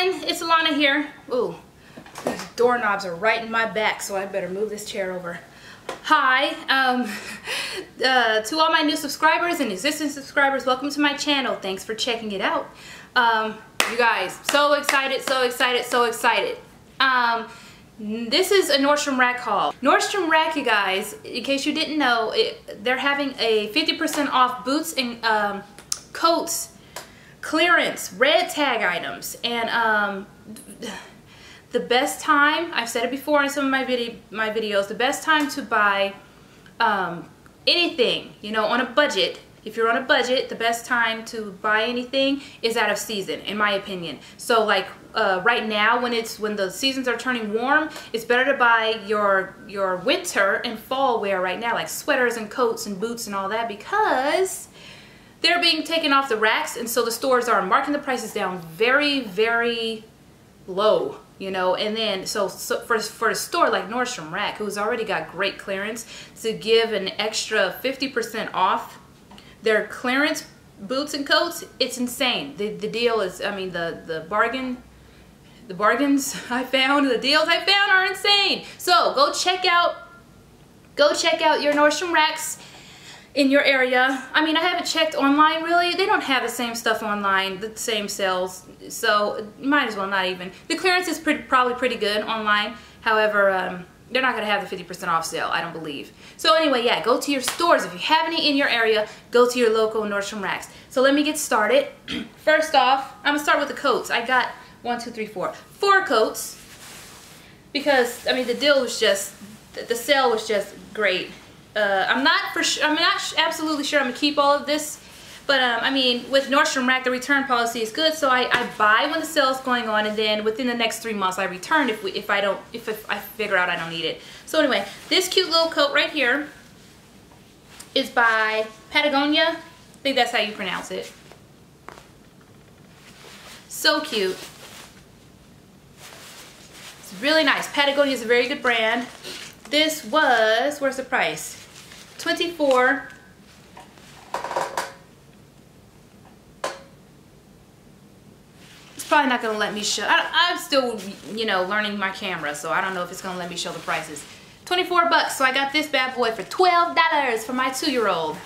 everyone, it's Alana here. Ooh, these doorknobs are right in my back, so I better move this chair over. Hi, to all my new subscribers and existing subscribers, welcome to my channel. Thanks for checking it out. You guys, so excited, so excited, so excited. This is a Nordstrom Rack haul. Nordstrom Rack, you guys, in case you didn't know, they're having a 50% off boots and coats clearance, red tag items. And the best time, I've said it before in some of my videos, the best time to buy anything, you know, on a budget. If you're on a budget, the best time to buy anything is out of season, in my opinion. So like right now, when the seasons are turning warm, it's better to buy your winter and fall wear right now, like sweaters and coats and boots and all that, because they're being taken off the racks, and so the stores are marking the prices down very, very low, you know. And then so for a store like Nordstrom Rack, who's already got great clearance, to give an extra 50% off their clearance boots and coats, it's insane. The deal is, I mean, the bargains I found, the deals I found are insane. So go check out your Nordstrom Racks in your area. I mean, I haven't checked online really. They don't have the same stuff online, the same sales, so you might as well not even. The clearance is probably pretty good online. However, they're not going to have the 50% off sale, I don't believe. So anyway, yeah, go to your stores. If you have any in your area, go to your local Nordstrom Racks. So let me get started. First off, I'm going to start with the coats. I got 4 coats, because I mean the deal was just, the sale was just great. I'm not absolutely sure I'm gonna keep all of this, but I mean, with Nordstrom Rack, the return policy is good, so I buy when the sale is going on, and then within the next 3 months I return if I figure out I don't need it. So anyway, this cute little coat right here is by Patagonia. I think that's how you pronounce it. So cute. It's really nice. Patagonia is a very good brand. This was, where's the price? $24. It's probably not gonna let me show. I'm still, you know, learning my camera, so I don't know if it's gonna let me show the prices. 24 bucks. So I got this bad boy for $12 for my 2-year-old.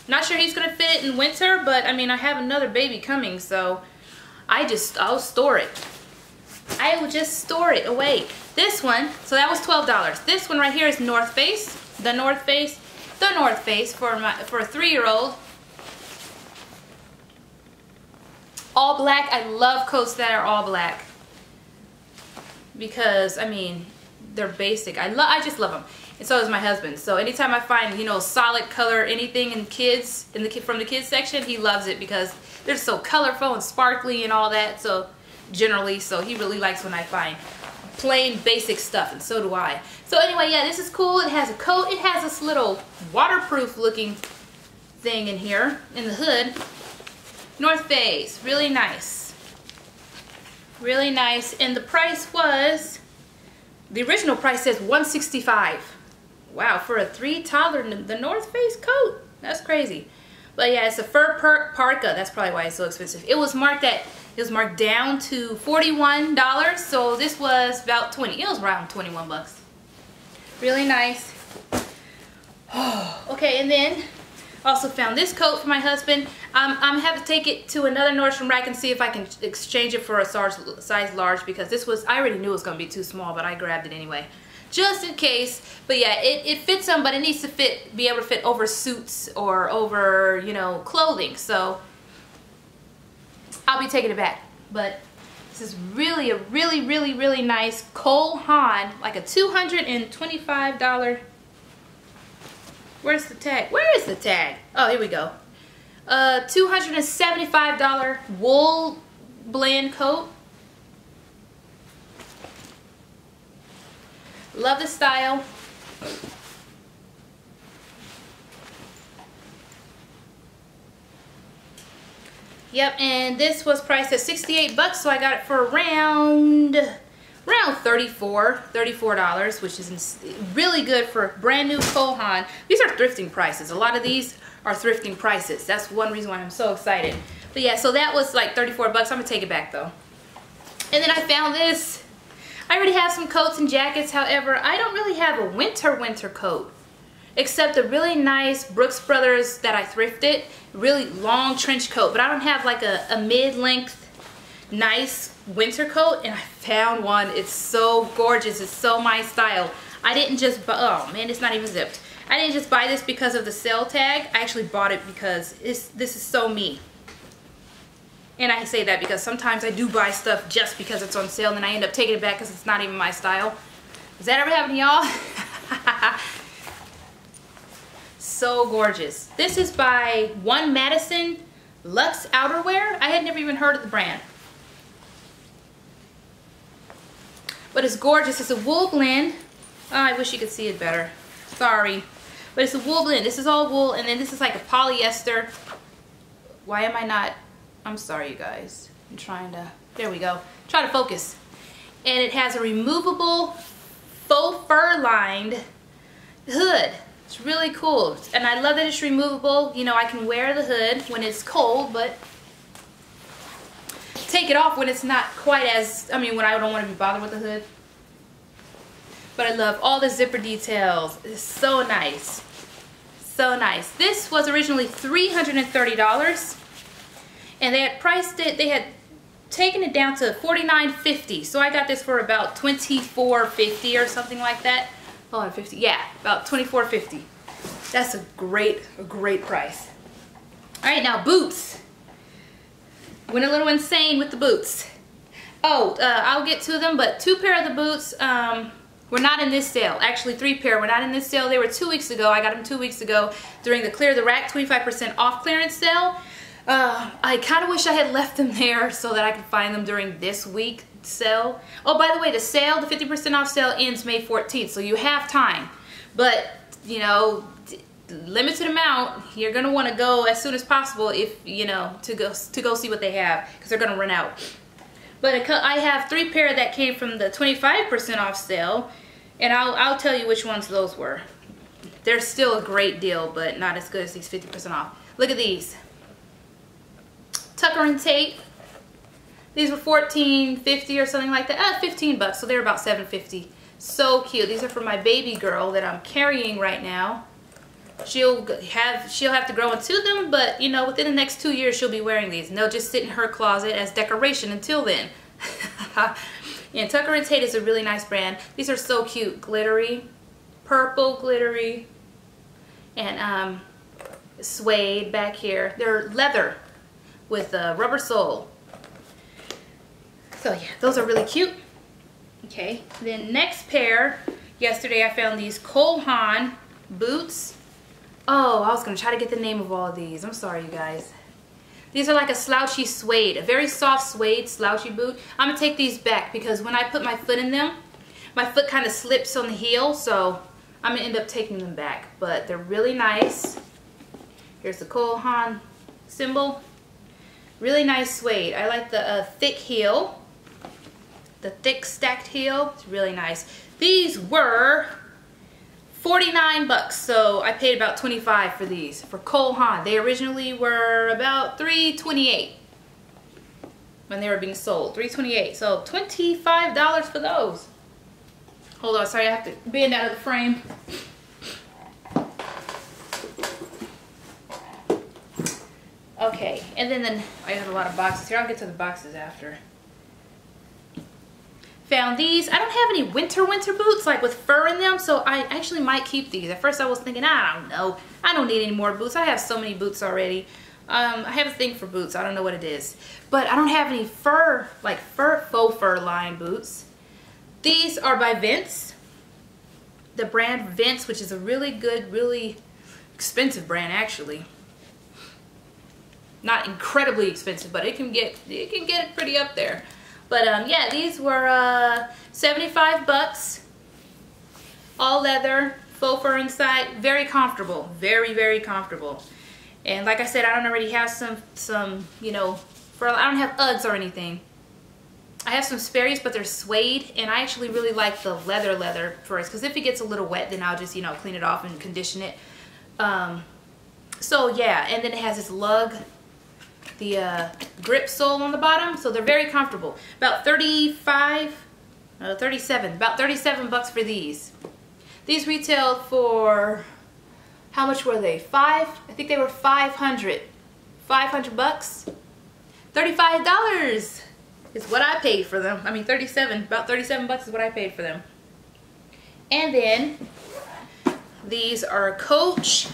Not sure he's gonna fit in winter, but I mean, I have another baby coming, so I'll store it. I will just store it away. This one, so that was $12. This one right here is North Face. The North Face for a 3-year-old. All black. I love coats that are all black, because I mean, they're basic. I just love them, and so does my husband. So anytime I find, you know, solid color anything in kids, from the kids section, he loves it because they're so colorful and sparkly and all that. So generally, so he really likes when I find plain basic stuff, and so do I. So anyway, yeah, this is cool. It has a coat. It has this little waterproof looking thing in here in the hood. North Face, really nice. Really nice. And the price was, the original price says $165. Wow, for a 3 toddler, the North Face coat. That's crazy. But yeah, it's a fur parka. That's probably why it's so expensive. It was marked down to $41, so this was about 20. It was around 21 bucks. Really nice. Okay, and then also found this coat for my husband. I'm gonna have to take it to another Nordstrom Rack and see if I can exchange it for a size large, because this was, I already knew it was gonna be too small, but I grabbed it anyway, just in case. But yeah, it fits him, but it needs to be able to fit over suits or over, you know, clothing. So I'll be taking it back. But this is really a really nice Cole Haan, like a $225. Where's the tag? Where is the tag? Oh, here we go. $275 wool blend coat. Love the style. Yep, and this was priced at 68 bucks, so I got it for around $34, which is really good for brand new Cole Haan. These are thrifting prices. A lot of these are thrifting prices. That's one reason why I'm so excited. But yeah, so that was like 34 bucks. I'm gonna take it back though. And then I found this. I already have some coats and jackets. However, I don't really have a winter coat, except a really nice Brooks Brothers that I thrifted, really long trench coat. But I don't have like a mid-length nice winter coat, and I found one. It's so gorgeous. It's so my style. I didn't just buy, oh man, it's not even zipped. I didn't just buy this because of the sale tag. I actually bought it because this is so me. And I say that because sometimes I do buy stuff just because it's on sale, and then I end up taking it back because it's not even my style. Does that ever happen to y'all? So gorgeous. This is by One Madison Luxe Outerwear. I had never even heard of the brand. But it's gorgeous. It's a wool blend. Oh, I wish you could see it better. Sorry. But it's a wool blend. This is all wool, and then this is like a polyester. Why am I not? I'm sorry, you guys. I'm trying to, there we go. Try to focus. And it has a removable faux fur lined hood. It's really cool. And I love that it's removable. You know, I can wear the hood when it's cold, but take it off when it's not quite as, I mean, when I don't want to be bothered with the hood. But I love all the zipper details. It's so nice. So nice. This was originally $330. And they had priced it, they had taken it down to $49.50. So I got this for about $24.50 or something like that. Hold on, 50. Yeah, about $24.50. That's a great price. All right, now boots. Went a little insane with the boots. Oh, I'll get to them, but 2 pair of the boots were not in this sale. Actually, 3 pair were not in this sale. They were 2 weeks ago. I got them 2 weeks ago during the Clear the Rack 25% off clearance sale. I kind of wish I had left them there so that I could find them during this week sale. Oh, by the way, the sale, the 50% off sale ends May 14th, so you have time. But, you know, limited amount, you're going to want to go as soon as possible if, you know, to go see what they have, because they're going to run out. But I have 3 pair that came from the 25% off sale, and I'll tell you which ones those were. They're still a great deal, but not as good as these 50% off. Look at these. Tucker and Tate. These were $14.50 or something like that. 15 bucks, so they're about $7.50. So cute. These are for my baby girl that I'm carrying right now. She'll have to grow into them, but you know, within the next 2 years she'll be wearing these, and they'll just sit in her closet as decoration until then. And Tucker and Tate is a really nice brand. These are so cute, glittery, purple glittery, and suede back here. They're leather with a rubber sole. So yeah, those are really cute. Okay, then next pair, yesterday I found these Cole Haan boots. Oh, I was gonna try to get the name of all of these. I'm sorry, you guys. These are like a slouchy suede, a very soft suede slouchy boot. I'm gonna take these back because when I put my foot in them, my foot kind of slips on the heel, so I'm gonna end up taking them back. But they're really nice. Here's the Cole Haan symbol. Really nice suede. I like the thick heel, the thick stacked heel. It's really nice. These were 49 bucks, so I paid about 25 for these for Cole Haan. They originally were about $3.28 when they were being sold. $3.28, so $25 for those. Hold on, sorry, I have to bend out of the frame. Okay, and then I have a lot of boxes here. I'll get to the boxes after. Found these. I don't have any winter boots like with fur in them, so I actually might keep these. At first I was thinking, I don't know. I don't need any more boots. I have so many boots already. I have a thing for boots. I don't know what it is. But I don't have any fur, like faux fur lined boots. These are by Vince. The brand Vince, which is a really good, really expensive brand actually. Not incredibly expensive, but it can get pretty up there. But yeah, these were 75 bucks. All leather, faux fur inside, very comfortable, very comfortable. And like I said, I don't already have some you know, I don't have Uggs or anything. I have some Sperry's, but they're suede, and I actually really like the leather first, because if it gets a little wet, then I'll just, you know, clean it off and condition it. So yeah, and then it has this lug grip sole on the bottom, so they're very comfortable. About 37, about 37 bucks for these. These retailed for, how much were they? I think they were 500 bucks. $35 is what I paid for them. I mean, 37, about 37 bucks is what I paid for them. And then these are Coach.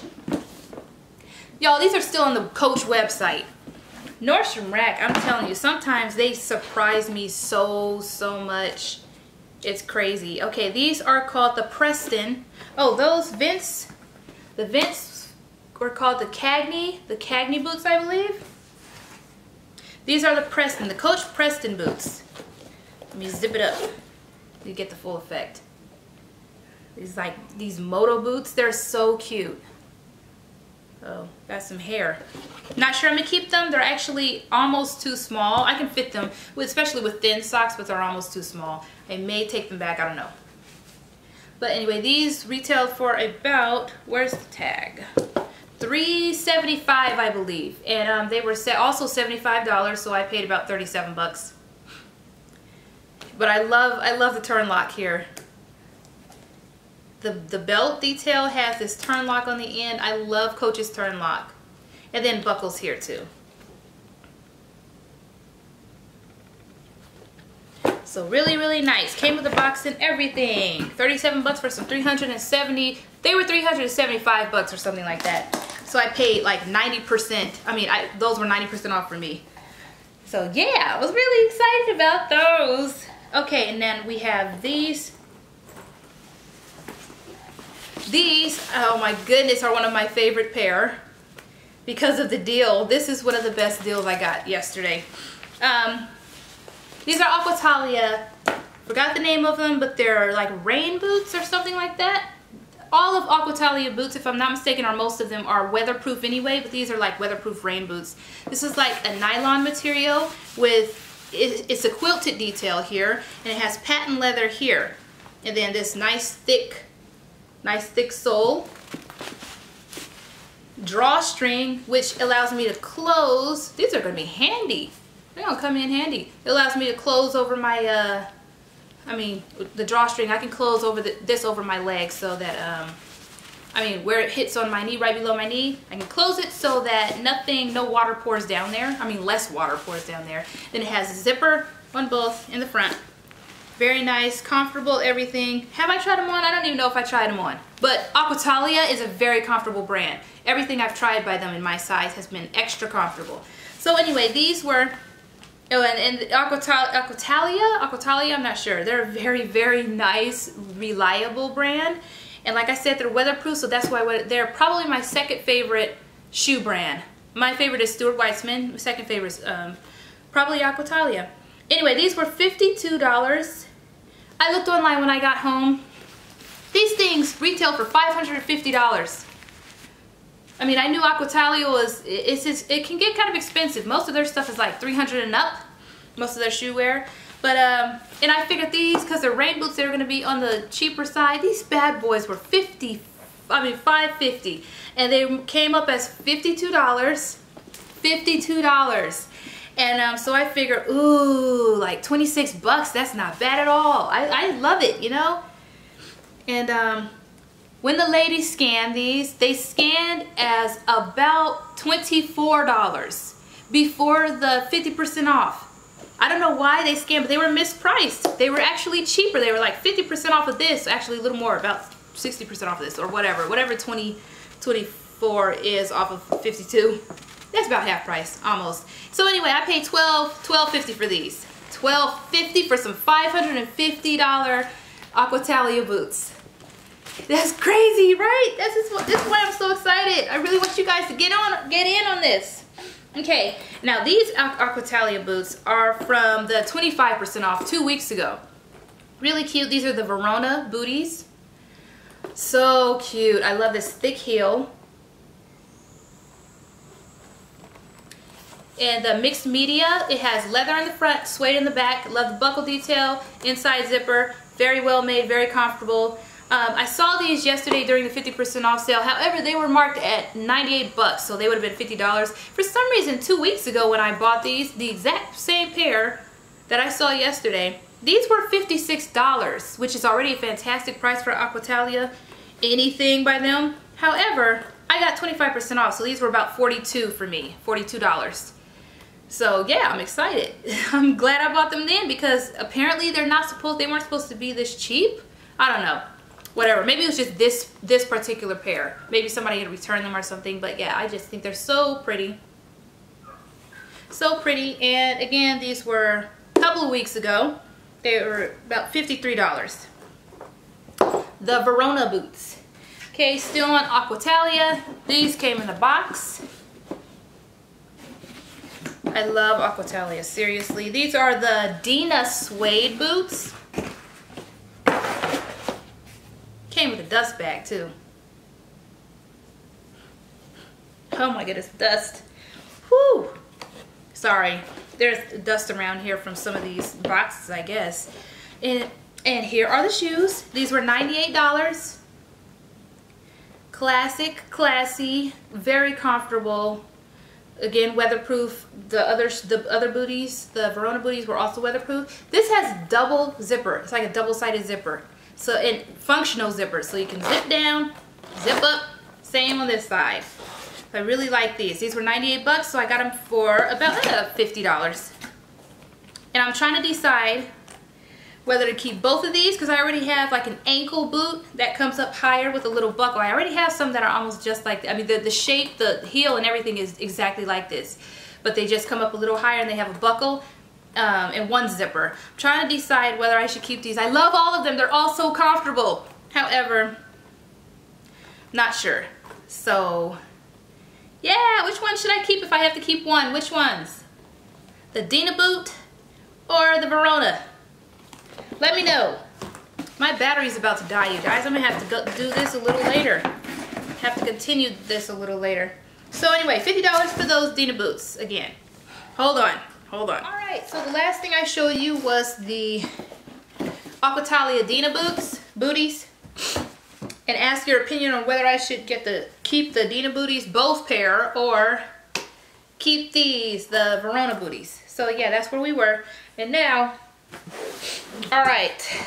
Y'all, these are still on the Coach website. Nordstrom Rack, I'm telling you, sometimes they surprise me so much. It's crazy. Okay, these are called the Preston. Oh, those Vince, the Vince were called the Cagney boots, I believe. These are the Preston, the Coach Preston boots. Let me zip it up. You get the full effect. These like these moto boots, they're so cute. Oh, got some hair. Not sure I'm gonna keep them. They're actually almost too small. I can fit them, especially with thin socks, but they're almost too small. I may take them back, I don't know. But anyway, these retailed for about, where's the tag? $3.75, I believe. And they were also $75, so I paid about 37 bucks. But I love the turn lock here. The belt detail has this turn lock on the end. I love Coach's turn lock. And then buckles here too. So really nice. Came with a box and everything. 37 bucks for some 370. They were 375 bucks or something like that. So I paid like 90%. I mean, those were 90% off for me. So yeah, I was really excited about those. Okay, and then we have these. These, oh my goodness, are one of my favorite pair because of the deal. This is one of the best deals I got yesterday. These are Aquatalia. Forgot the name of them, but they're like rain boots or something like that. All of Aquatalia boots, if I'm not mistaken, or most of them are weatherproof anyway, but these are like weatherproof rain boots. This is like a nylon material with, it's a quilted detail here, and it has patent leather here. And then this nice thick sole, drawstring, which allows me to close. These are going to be handy. They're going to come in handy. It allows me to close over my, the drawstring. I can close over this over my leg so that, where it hits on my knee, right below my knee, I can close it so that no water pours down there. Less water pours down there. Then it has a zipper on both in the front. Very nice, comfortable, everything. Have I tried them on? I don't even know if I tried them on. But Aquatalia is a very comfortable brand. Everything I've tried by them in my size has been extra comfortable. So anyway, these were, and Aquatalia, I'm not sure. They're a very nice, reliable brand. And like I said, they're weatherproof, so that's why they're probably my second favorite shoe brand. My favorite is Stuart Weitzman. My second favorite is probably Aquatalia. Anyway, these were $52. I looked online when I got home. These things retail for $550. I knew Aquatalia was, it can get kind of expensive. Most of their stuff is like $300 and up, most of their shoe wear. But, and I figured these, because they're rain boots, they were going to be on the cheaper side. These bad boys were $550. And they came up as $52. $52. And so I figured, ooh, like 26 bucks, that's not bad at all. I love it, you know? And when the ladies scanned these, they scanned as about $24 before the 50% off. I don't know why they scanned, but they were mispriced. They were actually cheaper. They were like 50% off of this, actually a little more, about 60% off of this, or whatever 24 is off of 52. That's about half price, almost. So anyway, I paid $12.50 for these. $12.50 for some $550 Aquatalia boots. That's crazy, right? This is why I'm so excited. I really want you guys to get in on this. Okay, now these Aquatalia boots are from the 25% off 2 weeks ago. Really cute. These are the Verona booties. So cute. I love this thick heel. And the mixed media, it has leather in the front, suede in the back. Love the buckle detail, inside zipper. Very well made, very comfortable. I saw these yesterday during the 50% off sale. However, they were marked at 98 bucks, so they would have been $50. For some reason, 2 weeks ago when I bought these, the exact same pair that I saw yesterday, these were $56, which is already a fantastic price for Aquatalia, anything by them. However, I got 25% off, so these were about $42 for me, $42. So yeah, I'm excited. I'm glad I bought them then because apparently they weren't supposed to be this cheap. I don't know. Whatever. Maybe it was just this particular pair. Maybe somebody had returned them or something. But yeah, I just think they're so pretty. So pretty. And again, these were a couple of weeks ago. They were about $53. The Verona boots. Okay, still on Aquatalia. These came in the box. I love Aquatalia, seriously. These are the Dina suede boots. Came with a dust bag too. Oh my goodness, dust. Whew. Sorry, there's dust around here from some of these boxes, I guess. And here are the shoes. These were $98. Classic, classy, very comfortable. Again, weatherproof. The other booties, the Verona booties, were also weatherproof. This has double zipper. It's like a double-sided zipper. So, and functional zipper, so you can zip down, zip up. Same on this side. I really like these. These were 98 bucks, so I got them for about $50. And I'm trying to decide whether to keep both of these because I already have like an ankle boot that comes up higher with a little buckle. I already have some that are almost just like, I mean, the shape, the heel and everything is exactly like this, but they just come up a little higher and they have a buckle. And one zipper. I'm trying to decide whether I should keep these. I love all of them. They're all so comfortable. However, not sure. So, yeah, which one should I keep if I have to keep one? Which ones? The Dina boot or the Verona? Let me know. My battery's about to die, you guys. I'm going to have to go do this a little later. Have to continue this a little later. So anyway, $50 for those Dina boots again. Hold on. Hold on. Alright, so the last thing I showed you was the Aquatalia Dina booties. And ask your opinion on whether I should keep the Dina booties, both pair, or keep these, the Verona booties. So yeah, that's where we were. And now, alright.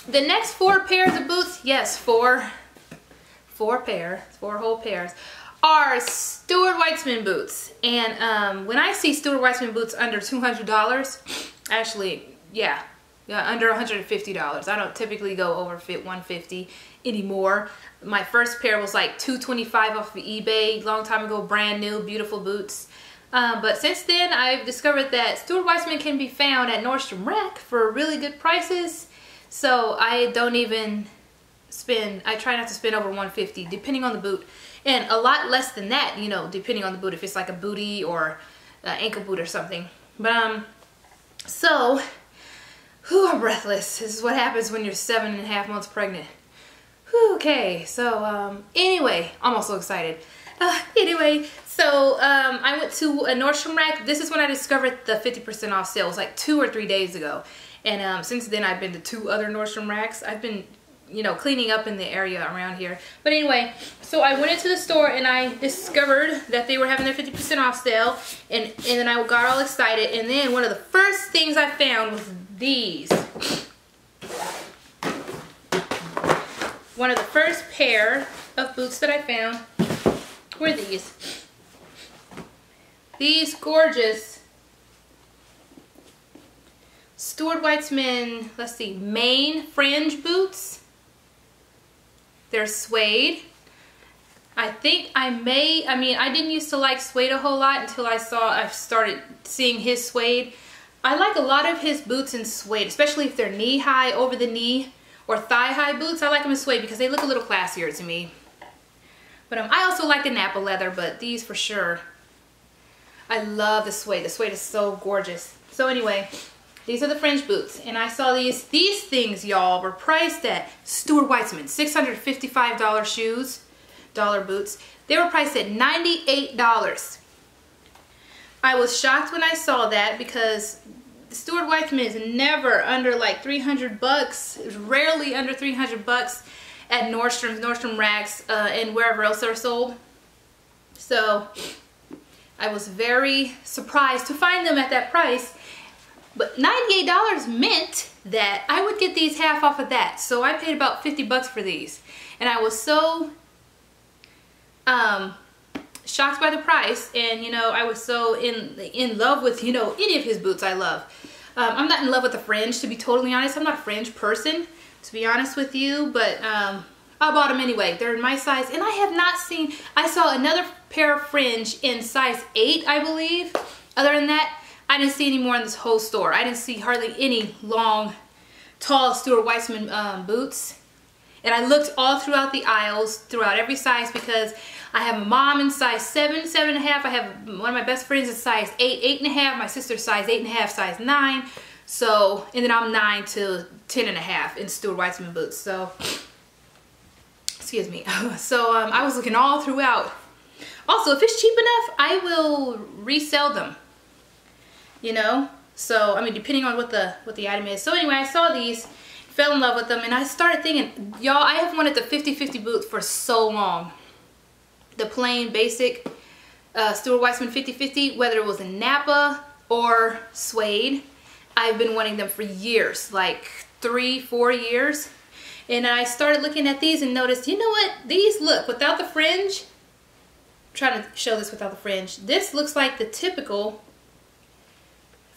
The next 4 pairs of boots, yes, 4 whole pairs, are Stuart Weitzman boots. And when I see Stuart Weitzman boots under $200, actually, yeah, under $150. I don't typically go over $150 anymore. My first pair was like $225 off of eBay, long time ago, brand new, beautiful boots. But since then, I've discovered that Stuart Weitzman can be found at Nordstrom Rack for really good prices. So I don't even spend, I try not to spend over $150 depending on the boot. And a lot less than that, you know, depending on the boot, if it's like a bootie or an ankle boot or something. But, so, whew, I'm breathless. This is what happens when you're 7.5 months pregnant. Whew, okay, so, anyway, I'm also excited. Anyway, so, I went to a Nordstrom Rack. This is when I discovered the 50% off sale. It was like 2 or 3 days ago. And, since then, I've been to 2 other Nordstrom Racks. I've been, you know, cleaning up in the area around here. But anyway, so I went into the store and I discovered that they were having their 50% off sale, and then I got all excited, and then one of the first things I found was these. One of the first pair of boots that I found were these. These gorgeous Stuart Weitzman, let's see, Maine fringe boots. They're suede. I think I didn't used to like suede a whole lot until I started seeing his suede. I like a lot of his boots in suede, especially if they're knee-high, over the knee, or thigh-high boots. I like them in suede because they look a little classier to me. But I also like the Napa leather, but these for sure. I love the suede. The suede is so gorgeous. So anyway, these are the fringe boots, and I saw these things, y'all, were priced at Stuart Weitzman, $655 shoes, boots. They were priced at $98. I was shocked when I saw that because Stuart Weitzman is never under like 300 bucks. It's rarely under 300 bucks at Nordstrom's, Nordstrom Racks, and wherever else they're sold. So I was very surprised to find them at that price. But $98 meant that I would get these half off of that. So I paid about 50 bucks for these. And I was so shocked by the price, and you know, I was so in love with, you know, any of his boots I love. I'm not in love with the fringe, to be totally honest. I'm not a fringe person, to be honest with you, but I bought them anyway. They're in my size, and I have not seen, I saw another pair of fringe in size 8, I believe. Other than that, I didn't see any more in this whole store. I didn't see hardly any long, tall Stuart Weitzman boots. And I looked all throughout the aisles, throughout every size, because I have a mom in size 7, 7.5. I have one of my best friends in size 8, 8.5. My sister's size 8.5, size 9. So, and then I'm 9 to 10.5 in Stuart Weitzman boots. So, excuse me. So I was looking all throughout. Also, if it's cheap enough, I will resell them. You know? So, I mean, depending on what the item is. So anyway, I saw these, fell in love with them, and I started thinking, y'all, I have wanted the 50-50 boot for so long. The plain, basic Stuart Weitzman 50-50, whether it was in Napa or suede. I've been wanting them for years, like 3-4 years. And I started looking at these and noticed, you know what? These look, without the fringe, I'm trying to show this without the fringe. This looks like the typical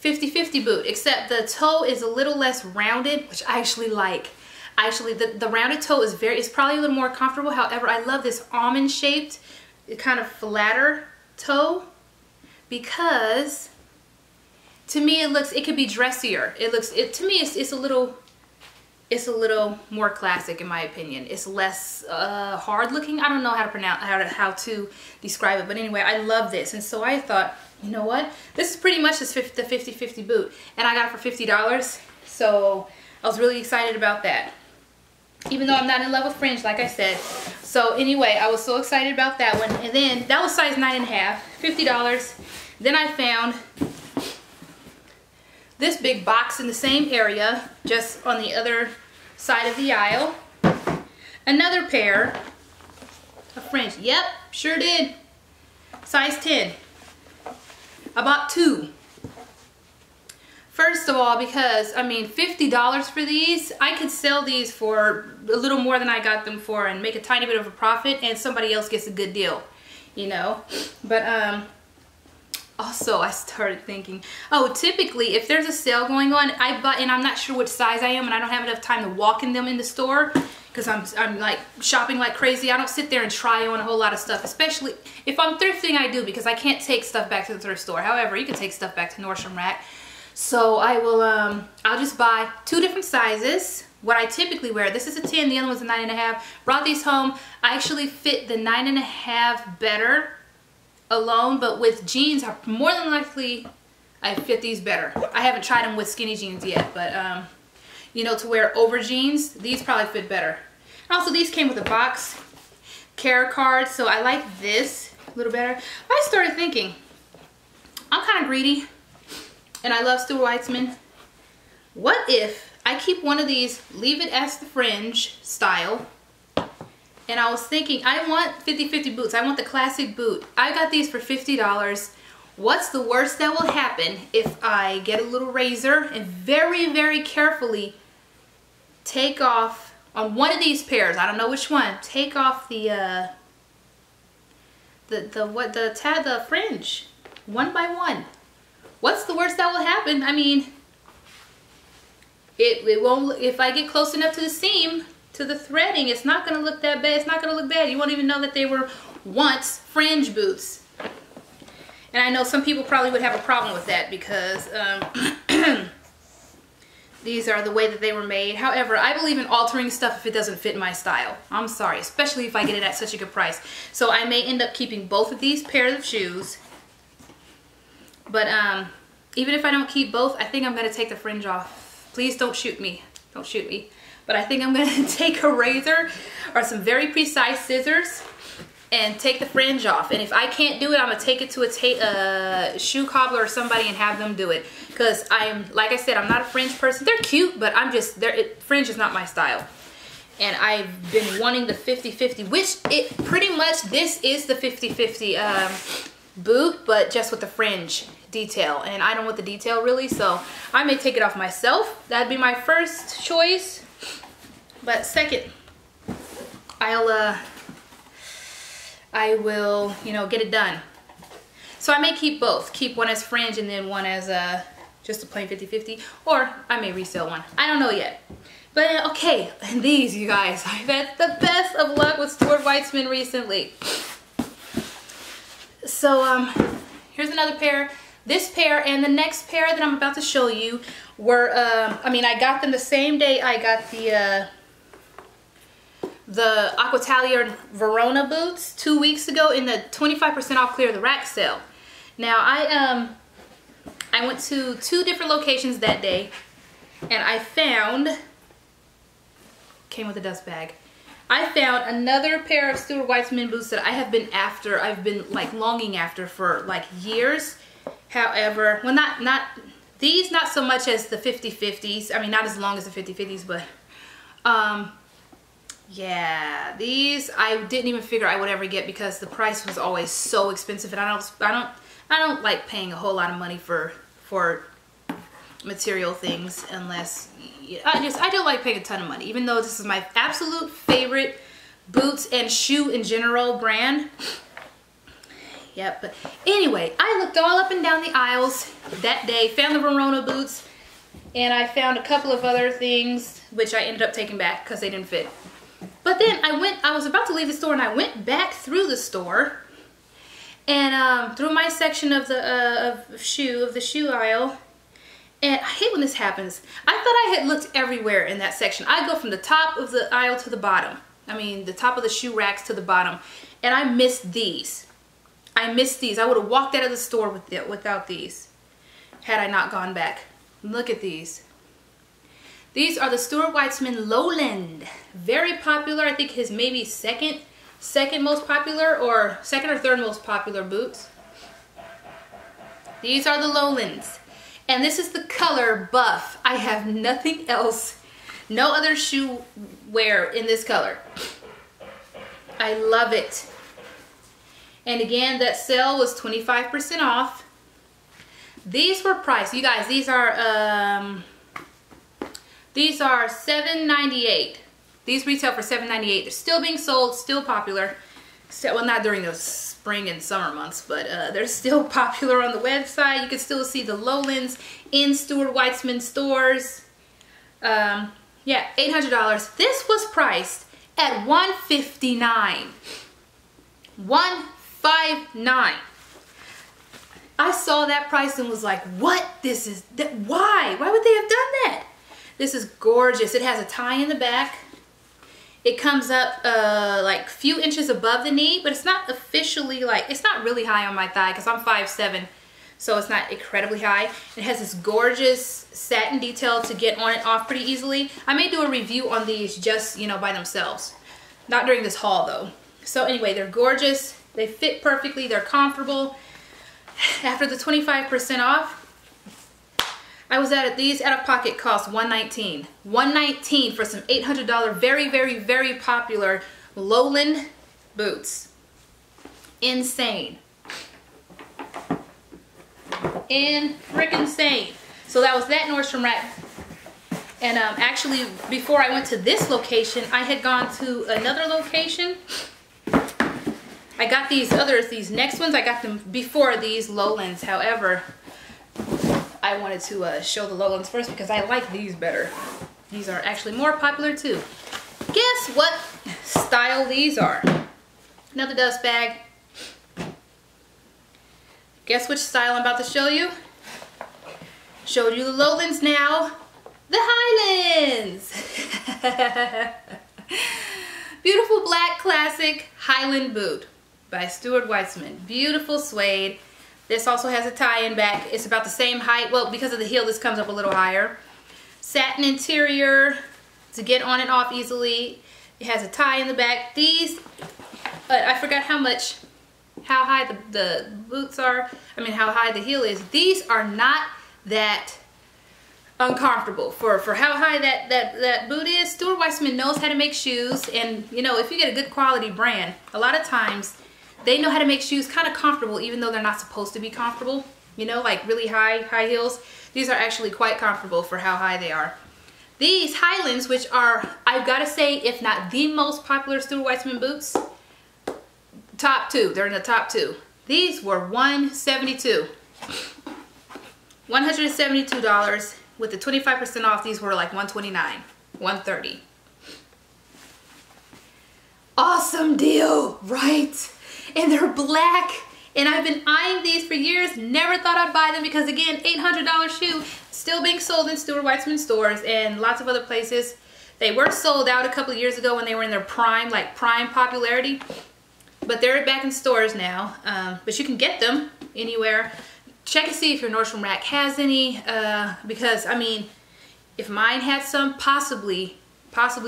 50-50 boot, except the toe is a little less rounded, which I actually like. Actually, the rounded toe is it's probably a little more comfortable. However, I love this almond shaped, kind of flatter toe, because to me it could be dressier. To me it's a little more classic in my opinion. It's less hard looking. I don't know how to pronounce, how to describe it, but anyway, I love this. And so I thought, you know what? This is pretty much the 50-50 boot, and I got it for $50. So I was really excited about that. Even though I'm not in love with fringe, like I said. So anyway, I was so excited about that one. And then that was size 9.5, $50. Then I found this big box in the same area, just on the other side of the aisle. Another pair of fringe. Yep, sure did. Size 10. I bought 2. First of all, because, I mean, $50 for these, I could sell these for a little more than I got them for and make a tiny bit of a profit, and somebody else gets a good deal, you know. But also I started thinking, oh, typically if there's a sale going on, and I'm not sure which size I am, and I don't have enough time to walk in them in the store, because I'm like shopping like crazy. I don't sit there and try on a whole lot of stuff, especially if I'm thrifting. I do, because I can't take stuff back to the thrift store. However, you can take stuff back to Nordstrom Rack. So I will, I'll just buy 2 different sizes. What I typically wear, this is a 10, the other one's a 9.5. Brought these home. I actually fit the 9.5 better alone, but with jeans, more than likely I fit these better. I haven't tried them with skinny jeans yet, but you know, to wear over jeans, these probably fit better. And also, these came with a box care card, so I like this a little better. I started thinking, I'm kind of greedy, and I love Stuart Weitzman. What if I keep one of these, leave it as the fringe style, and I was thinking, I want 50-50 boots. I want the classic boot. I got these for $50. What's the worst that will happen if I get a little razor and very, very carefully take off on one of these pairs, I don't know which one, take off the fringe one by one. What's the worst that will happen? I mean, it won't, if I get close enough to the seam, to the threading, it's not going to look that bad. It's not going to look bad. You won't even know that they were once fringe boots. And I know some people probably would have a problem with that, because these are the way that they were made. However, I believe in altering stuff if it doesn't fit my style. I'm sorry, especially if I get it at such a good price. So I may end up keeping both of these pairs of shoes. But even if I don't keep both, I think I'm going to take the fringe off. Please don't shoot me. Don't shoot me. But I think I'm going to take a razor or some very precise scissors and take the fringe off. And if I can't do it, I'm gonna take it to a shoe cobbler or somebody and have them do it. Because like I said, I'm not a fringe person. They're cute, but fringe is not my style. And I've been wanting the 50-50, which pretty much this is the 50-50 boot, but just with the fringe detail. And I don't want the detail really, so I may take it off myself. That'd be my first choice. But second, I will, you know, get it done. So I may keep both. Keep one as fringe and then one as just a plain 50-50. Or I may resell one. I don't know yet. But okay, and these, you guys, I've had the best of luck with Stuart Weitzman recently. So here's another pair. This pair and the next pair that I'm about to show you were, I got them the same day I got the Aquatalia Verona boots 2 weeks ago in the 25% off clear the rack sale. Now I went to 2 different locations that day, and I found, came with a dust bag, I found another pair of Stuart Weitzman boots that I have been after. I've been like longing after for like years. However, well, these not so much as the 50-50s. I mean, not as long as the 50-50s, but yeah, these I didn't even figure I would ever get because the price was always so expensive, and I don't like paying a whole lot of money for material things unless I don't like paying a ton of money, even though this is my absolute favorite boots and shoe in general brand. Yep, but anyway, I looked all up and down the aisles that day, found the Verona boots, and I found a couple of other things which I ended up taking back because they didn't fit. But then I was about to leave the store, and I went back through the store and through my section of the shoe aisle. And I hate when this happens. I thought I had looked everywhere in that section. I go from the top of the aisle to the bottom. I mean, the top of the shoe racks to the bottom. And I missed these. I missed these. I would have walked out of the store without these had I not gone back. Look at these. These are the Stuart Weitzman Lowland. Very popular. I think his maybe second most popular, or second or third most popular boots. These are the Lowlands. And this is the color Buff. I have nothing else, no other shoe wear in this color. I love it. And again, that sale was 25% off. These were priced. You guys, these are $7.98. These retail for $7.98. They're still being sold, still popular. Well, not during those spring and summer months, but they're still popular on the website. You can still see the Lowlands in Stuart Weitzman stores. Yeah, $800. This was priced at $159. $159. I saw that price and was like, what? Why? Why would they have done that? This is gorgeous. It has a tie in the back. It comes up like a few inches above the knee, but it's not officially like, it's not really high on my thigh because I'm 5'7", so it's not incredibly high. It has this gorgeous satin detail to get on and off pretty easily. I may do a review on these just, you know, by themselves. Not during this haul though. So anyway, they're gorgeous. They fit perfectly. They're comfortable. After the 25% off, I was at these out of pocket cost $119. $119 for some $800 very, very, very popular Lowland boots. Insane. Insane. So that was that Nordstrom rack. And actually, before I went to this location, I had gone to another location. I got these next ones, I got them before these Lowlands. However, I wanted to show the Lowlands first because I like these better. These are actually more popular too. Guess what style these are? Another dust bag. Guess which style I'm about to show you? Showed you the Lowlands, now the Highlands. Beautiful black classic Highland boot by Stuart Weitzman. Beautiful suede. This also has a tie-in back. It's about the same height. Well, because of the heel, this comes up a little higher. Satin interior to get on and off easily. It has a tie in the back. These I forgot how high the boots are. I mean, how high the heel is. These are not that uncomfortable for how high that boot is. Stuart Weitzman knows how to make shoes, and you know, if you get a good quality brand, a lot of times they know how to make shoes kind of comfortable, even though they're not supposed to be comfortable. You know, like really high heels. These are actually quite comfortable for how high they are. These Highlands, which are, I've got to say, if not the most popular Stuart Weitzman boots, top 2. They're in the top 2. These were $172. $172. With the 25% off, these were like $129, $130. Awesome deal, right? And they're black. And I've been eyeing these for years. Never thought I'd buy them because, again, $800 shoe still being sold in Stuart Weitzman stores and lots of other places. They were sold out a couple of years ago when they were in their prime, like prime popularity. But they're back in stores now. But you can get them anywhere. Check and see if your Nordstrom rack has any. Because, I mean, if mine had some, possibly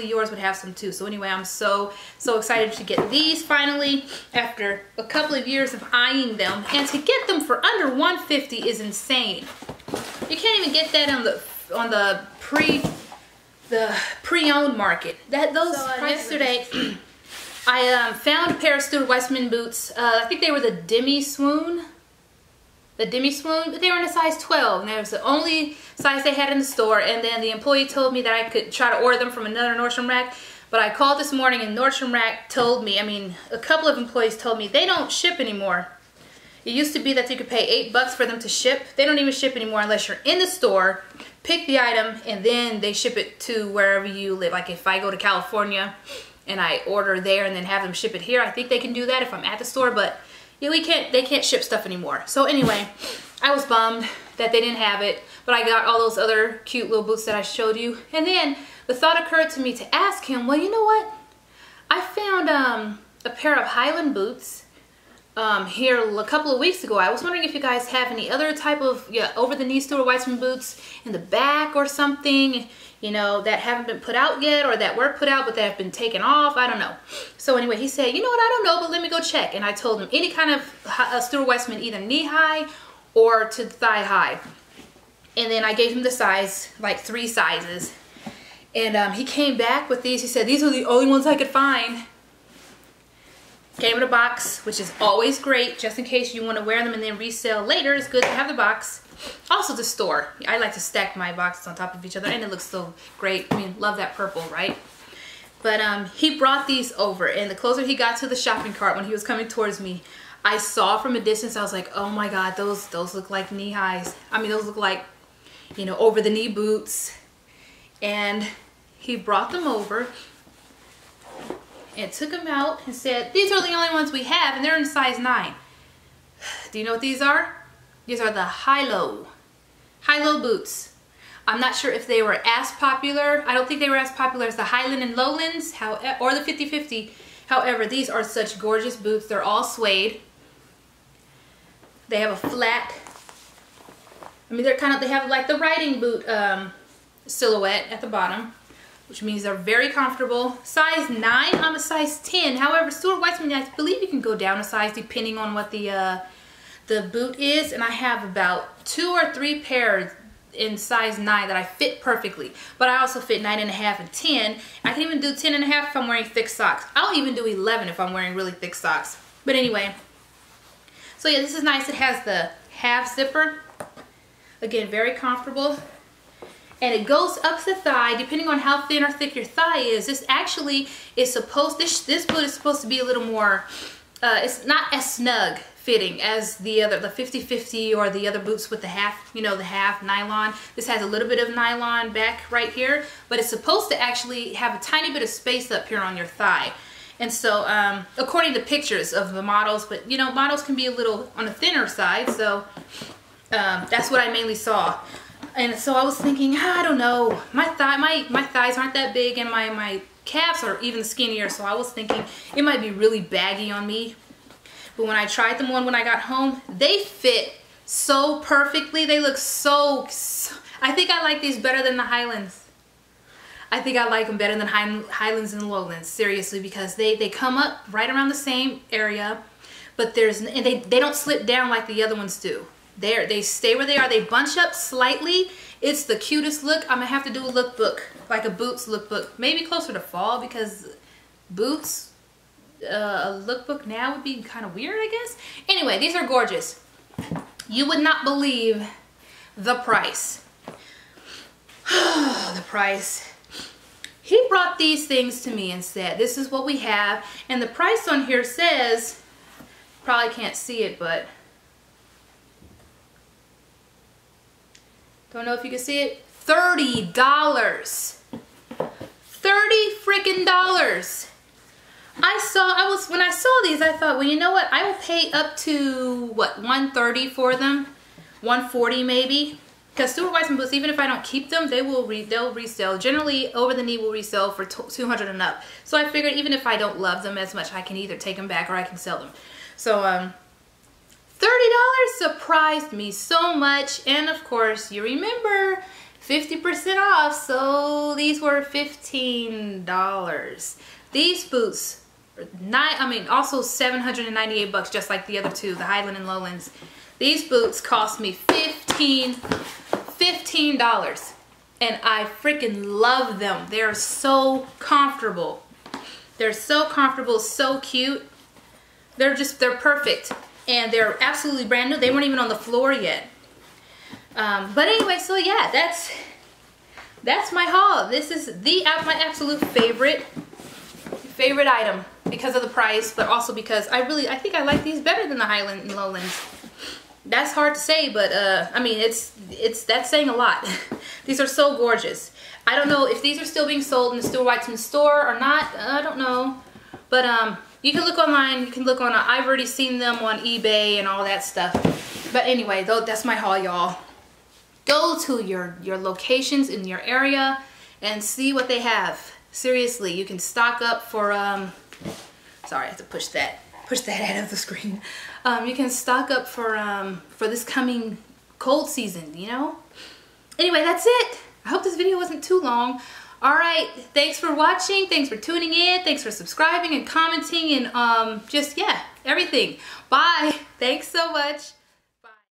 yours would have some too. So anyway, I'm so excited to get these finally after a couple of years of eyeing them, and to get them for under $150 is insane. You can't even get that on the pre-owned market. Yesterday I found a pair of Stuart Weitzman boots. I think they were the Demi Swoon. But they were in a size 12, and that was the only size they had in the store. And then the employee told me that I could try to order them from another Nordstrom rack. But I called this morning, and Nordstrom rack told me, I mean, a couple of employees told me they don't ship anymore. It used to be that you could pay $8 for them to ship. They don't even ship anymore unless you're in the store, pick the item, and then they ship it to wherever you live. Like if I go to California and I order there and then have them ship it here, I think they can do that if I'm at the store, but yeah, they can't ship stuff anymore. So anyway, I was bummed that they didn't have it, but I got all those other cute little boots that I showed you. And then the thought occurred to me to ask him, well, you know what? I found a pair of Highland boots here a couple of weeks ago. I was wondering if you guys have any other type of over-the-knee Stuart Weitzman boots in the back or something, you know, that haven't been put out yet, or that were put out but that have been taken off. I don't know. So anyway, he said, you know what, I don't know, but let me go check. And I told him any kind of Stuart Weitzman, either knee-high or to thigh-high. And then I gave him the size, like 3 sizes. And he came back with these. He said, these are the only ones I could find. Came in a box, which is always great, just in case you want to wear them and then resell later. It's good to have the box. Also the store. I like to stack my boxes on top of each other, and it looks so great. I mean, love that purple, right? But he brought these over, and the closer he got to the shopping cart when he was coming towards me, I saw from a distance, I was like, oh my God, those look like knee highs. I mean, those look like, you know, over the knee boots. And he brought them over and took them out and said, these are the only ones we have, and they're in size 9. Do you know what these are? These are the high-low boots. I'm not sure if they were as popular. I don't think they were as popular as the Highland and Lowlands, or the 50-50. However, these are such gorgeous boots. They're all suede. They have a flat, I mean, they have like the riding boot silhouette at the bottom, which means they're very comfortable. Size 9, I'm a size 10. However, Stuart Weitzman, I believe you can go down a size depending on what the boot is, and I have about 2 or 3 pairs in size 9 that I fit perfectly. But I also fit 9.5 and 10. I can even do 10.5 if I'm wearing thick socks. I'll even do 11 if I'm wearing really thick socks. But anyway, so yeah, this is nice. It has the half zipper. Again, very comfortable. And it goes up the thigh, depending on how thin or thick your thigh is. This actually is supposed, this boot is supposed to be a little more, it's not as snug fitting as the 50-50 or the other boots with the half, you know, the half nylon. This has a little bit of nylon back right here, but it's supposed to actually have a tiny bit of space up here on your thigh. And so, according to pictures of the models, but you know, models can be a little on the thinner side, so that's what I mainly saw. And so I was thinking, I don't know, my thighs aren't that big, and my calves are even skinnier, so I was thinking it might be really baggy on me. But when I tried them on when I got home, they fit so perfectly. They look so I think I like these better than the Highlands. I think I like them better than Highlands and Lowlands, seriously, because they come up right around the same area, but they don't slip down like the other ones do. They stay where they are. They bunch up slightly. It's the cutest look. I'm gonna have to do a lookbook, like a boots lookbook, maybe closer to fall, because boots, a lookbook now would be kind of weird, I guess. Anyway, these are gorgeous. You would not believe the price. The price. He brought these things to me and said, this is what we have. And the price on here says, probably can't see it, but don't know if you can see it. $30. $30 freaking dollars. When I saw these, I thought, well, you know what? I will pay up to, what, $130 for them? $140 maybe? Because Stuart Weitzman boots, even if I don't keep them, they'll resell. Generally, over the knee will resell for $200 and up. So I figured even if I don't love them as much, I can either take them back or I can sell them. So, $30 surprised me so much. And of course, you remember, 50% off. So these were $15. These boots, also $798, just like the other two, the Highland and Lowlands. These boots cost me $15. And I freaking love them. They're so comfortable. They're so comfortable, so cute. They're perfect. And they're absolutely brand new. They weren't even on the floor yet. But anyway, so yeah, that's my haul. This is my absolute favorite item because of the price, but also because I think I like these better than the Highland and Lowlands. That's hard to say, but I mean, that's saying a lot. These are so gorgeous. I don't know if these are still being sold in the Stuart Weitzman store or not. I don't know, but you can look online. You can look on. I've already seen them on eBay and all that stuff. But anyway, that's my haul, y'all. Go to your locations in your area and see what they have. Seriously, you can stock up for sorry, I have to push that out of the screen. You can stock up for this coming cold season, you know? Anyway, that's it. I hope this video wasn't too long. All right, thanks for watching. Thanks for tuning in. Thanks for subscribing and commenting and just, yeah, everything. Bye. Thanks so much.